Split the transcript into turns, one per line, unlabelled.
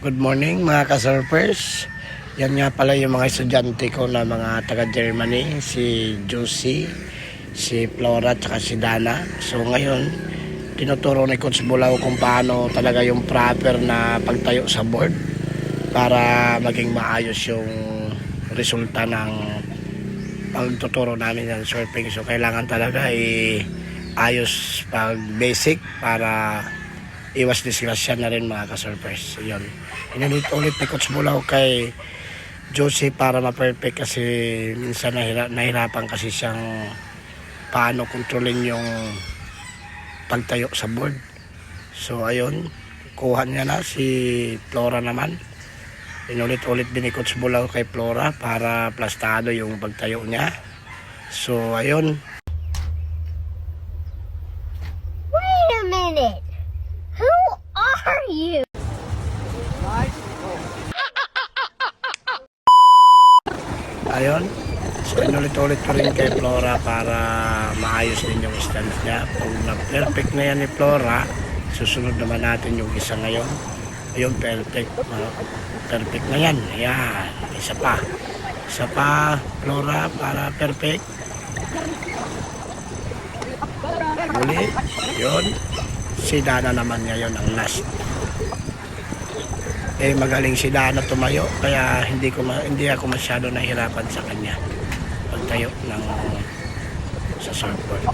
Good morning mga ka-surfers. Yan nga pala yung mga estudyante ko na mga taga-Germany, si Josie, si Flora, at si Dana. So ngayon, tinuturo ni Coach Bulaw kung paano talaga yung proper na pagtayo sa board para maging maayos yung resulta ng pagtuturo namin ng surfing. So kailangan talaga ayos pag basic para iwas disgrasya na rin mga ka-surfers. Yun. Inulit-ulit ni Coach Bulaw kay Josie para ma-perfect kasi minsan nahirapan kasi siyang paano kontrolin yung pagtayo sa board. So ayun, kuha niya na si Flora naman. Inulit-ulit din ni Coach Bulaw kay Flora para plastado yung pagtayo niya. So ayun.
Wait a minute. Who are you?
Ayun. So inulit-ulit ko rin kay Flora para maayos din yung stance niya. Kung na-perfect na yan ni Flora, susunod naman natin yung isa ngayon. Ayun, perfect. Perfect na yan. Ayan. Isa pa. Isa pa, Flora, para perfect. Muli. Yun. Si Dana naman ngayon ang last. Magaling si Dana tumayo kaya hindi ako masyado nahirapan sa kanya pagtayo ng sa surfboard.